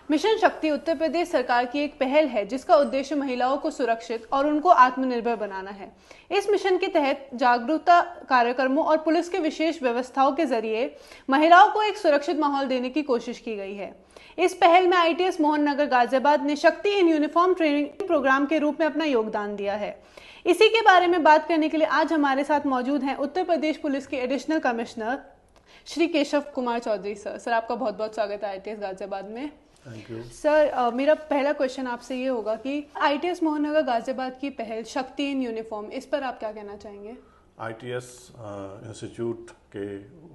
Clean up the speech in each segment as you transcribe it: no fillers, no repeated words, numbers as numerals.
Mission शक्ति उत्तर प्रदेश सरकार की एक पहल है जिसका उद्देश्य महिलाओं को सुरक्षित और उनको आत्मनिर्भर बनाना है। इस मिशन के तहत जागरूकता कार्यक्रमों और पुलिस के विशेष व्यवस्थाओं के जरिए महिलाओं को एक सुरक्षित माहौल देने की कोशिश की गई है। इस पहल में आईटीएस मोहन नगर गाजियाबाद ने शक्ति इन यूनिफॉर्म ट्रेनिंग प्रोग्राम के रूप में अपना योगदान दिया है। इसी के बारे में बात करने के लिए आज हमारे साथ मौजूद हैं उत्तर प्रदेश पुलिस के additional commissioner Shri Keshav Kumar Chaudhary sir. आपका बहुत बहुत स्वागत है आईटीएस गाजियाबाद में। थैंक यू सर, मेरा पहला क्वेश्चन आपसे ये होगा कि आईटीएस मोहन नगर गाजियाबाद की पहल शक्ति इन यूनिफॉर्म, इस पर आप क्या कहना चाहेंगे? आईटीएस इंस्टीट्यूट के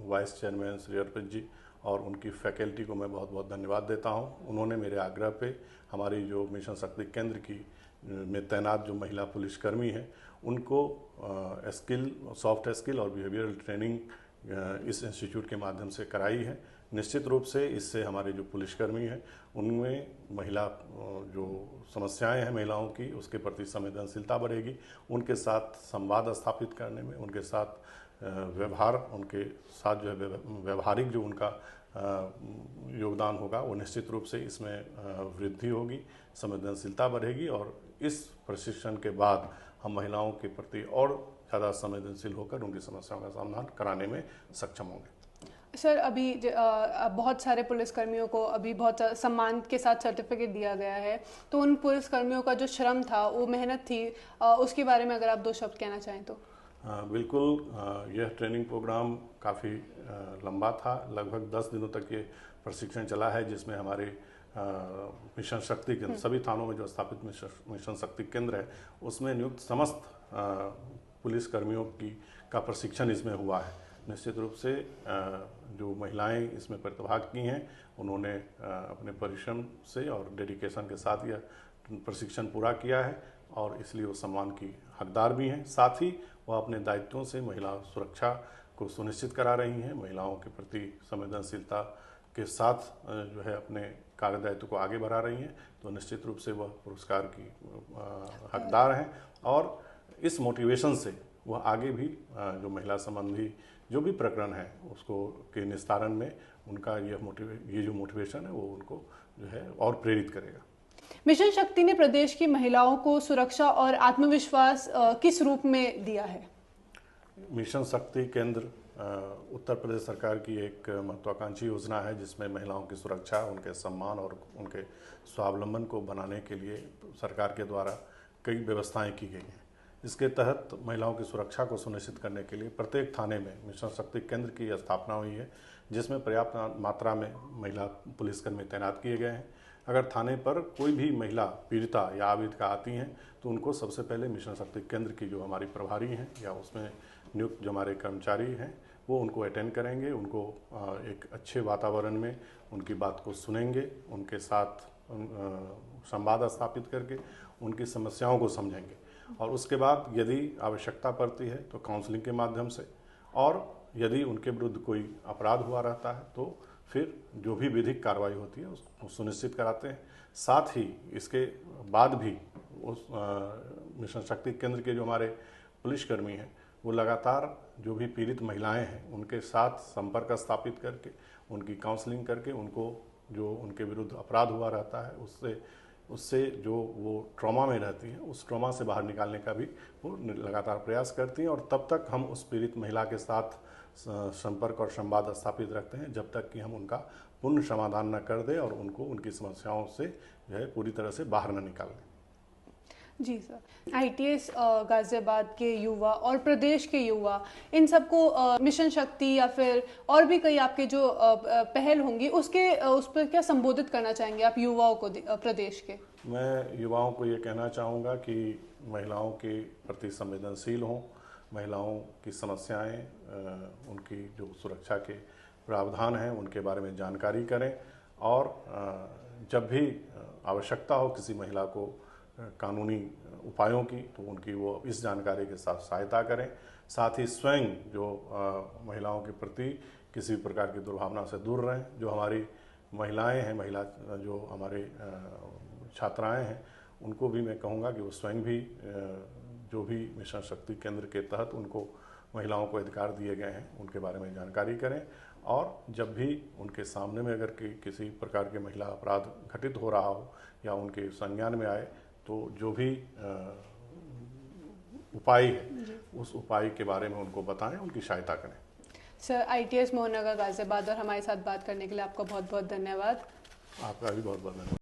वाइस चेयरमैन श्री अर्पित जी और उनकी फैकल्टी को मैं बहुत बहुत धन्यवाद देता हूं। उन्होंने मेरे आग्रह पे हमारी जो मिशन शक्ति केंद्र की में तैनात जो महिला पुलिसकर्मी हैं उनको स्किल, सॉफ्ट स्किल और बिहेवियरल ट्रेनिंग इस इंस्टीट्यूट के माध्यम से कराई है। निश्चित रूप से इससे हमारे जो पुलिसकर्मी हैं उनमें महिला जो समस्याएं हैं महिलाओं की उसके प्रति संवेदनशीलता बढ़ेगी, उनके साथ संवाद स्थापित करने में, उनके साथ व्यवहार, उनके साथ जो है व्यवहारिक जो उनका योगदान होगा वो निश्चित रूप से इसमें वृद्धि होगी, संवेदनशीलता बढ़ेगी और इस प्रशिक्षण के बाद हम महिलाओं के प्रति और ज़्यादा संवेदनशील होकर उनकी समस्याओं का समाधान कराने में सक्षम होंगे। सर, अभी बहुत सारे पुलिसकर्मियों को अभी बहुत सम्मान के साथ सर्टिफिकेट दिया गया है, तो उन पुलिसकर्मियों का जो श्रम था, वो मेहनत थी, उसके बारे में अगर आप 2 शब्द कहना चाहें तो। बिल्कुल, यह ट्रेनिंग प्रोग्राम काफ़ी लंबा था, लगभग 10 दिनों तक ये प्रशिक्षण चला है, जिसमें हमारे मिशन शक्ति केंद्र सभी थानों में जो स्थापित मिशन शक्ति केंद्र है उसमें नियुक्त समस्त पुलिसकर्मियों का प्रशिक्षण इसमें हुआ है। निश्चित रूप से जो महिलाएं इसमें प्रतिभाग की हैं उन्होंने अपने परिश्रम से और डेडिकेशन के साथ यह प्रशिक्षण पूरा किया है और इसलिए वो सम्मान की हकदार भी हैं। साथ ही वह अपने दायित्वों से महिला सुरक्षा को सुनिश्चित करा रही हैं, महिलाओं के प्रति संवेदनशीलता के साथ जो है अपने कार्य दायित्व को आगे बढ़ा रही हैं, तो निश्चित रूप से वह पुरस्कार की हकदार हैं और इस मोटिवेशन से वह आगे भी जो महिला संबंधी जो भी प्रकरण है उसको के निस्तारण में उनका ये जो मोटिवेशन है वो उनको जो है और प्रेरित करेगा। मिशन शक्ति ने प्रदेश की महिलाओं को सुरक्षा और आत्मविश्वास किस रूप में दिया है? मिशन शक्ति केंद्र उत्तर प्रदेश सरकार की एक महत्वाकांक्षी योजना है जिसमें महिलाओं की सुरक्षा, उनके सम्मान और उनके स्वावलंबन को बनाने के लिए सरकार के द्वारा कई व्यवस्थाएं की गई हैं। इसके तहत महिलाओं की सुरक्षा को सुनिश्चित करने के लिए प्रत्येक थाने में मिशन शक्ति केंद्र की स्थापना हुई है, जिसमें पर्याप्त मात्रा में महिला पुलिसकर्मी तैनात किए गए हैं। अगर थाने पर कोई भी महिला पीड़िता या आवेदका आती हैं तो उनको सबसे पहले मिशन शक्ति केंद्र की जो हमारी प्रभारी हैं या उसमें नियुक्त जो हमारे कर्मचारी हैं वो उनको अटेंड करेंगे, उनको एक अच्छे वातावरण में उनकी बात को सुनेंगे, उनके साथ संवाद स्थापित करके उनकी समस्याओं को समझेंगे और उसके बाद यदि आवश्यकता पड़ती है तो काउंसलिंग के माध्यम से, और यदि उनके विरुद्ध कोई अपराध हुआ रहता है तो फिर जो भी विधिक कार्रवाई होती है उसको सुनिश्चित कराते हैं। साथ ही इसके बाद भी उस मिशन शक्ति केंद्र के जो हमारे पुलिसकर्मी हैं वो लगातार जो भी पीड़ित महिलाएं हैं उनके साथ संपर्क स्थापित करके उनकी काउंसलिंग करके उनको जो उनके विरुद्ध अपराध हुआ रहता है उससे जो वो ट्रॉमा में रहती हैं उस ट्रॉमा से बाहर निकालने का भी वो लगातार प्रयास करती हैं और तब तक हम उस पीड़ित महिला के साथ संपर्क और संवाद स्थापित रखते हैं जब तक कि हम उनका पूर्ण समाधान न कर दें और उनको उनकी समस्याओं से जो है पूरी तरह से बाहर न निकाल दें। जी सर, आईटीएस गाजियाबाद के युवा और प्रदेश के युवा इन सबको मिशन शक्ति या फिर और भी कई आपके जो पहल होंगी उस पर क्या संबोधित करना चाहेंगे आप युवाओं को प्रदेश के? मैं युवाओं को ये कहना चाहूँगा कि महिलाओं के प्रति संवेदनशील हों, महिलाओं की समस्याएं, उनकी जो सुरक्षा के प्रावधान हैं उनके बारे में जानकारी करें और जब भी आवश्यकता हो किसी महिला को कानूनी उपायों की तो उनकी वो इस जानकारी के साथ सहायता करें। साथ ही स्वयं जो महिलाओं के प्रति किसी प्रकार की दुर्भावना से दूर रहें। जो हमारी महिलाएं हैं, जो हमारे छात्राएं हैं उनको भी मैं कहूँगा कि वो स्वयं भी जो भी मिशन शक्ति केंद्र के तहत उनको महिलाओं को अधिकार दिए गए हैं उनके बारे में जानकारी करें और जब भी उनके सामने में अगर किसी प्रकार के महिला अपराध घटित हो रहा हो या उनके संज्ञान में आए तो जो भी उपाय है उस उपाय के बारे में उनको बताएं, उनकी सहायता करें। सर, ITS मोहननगर गाजियाबाद और हमारे साथ बात करने के लिए आपका बहुत बहुत धन्यवाद। आपका भी बहुत बहुत धन्यवाद।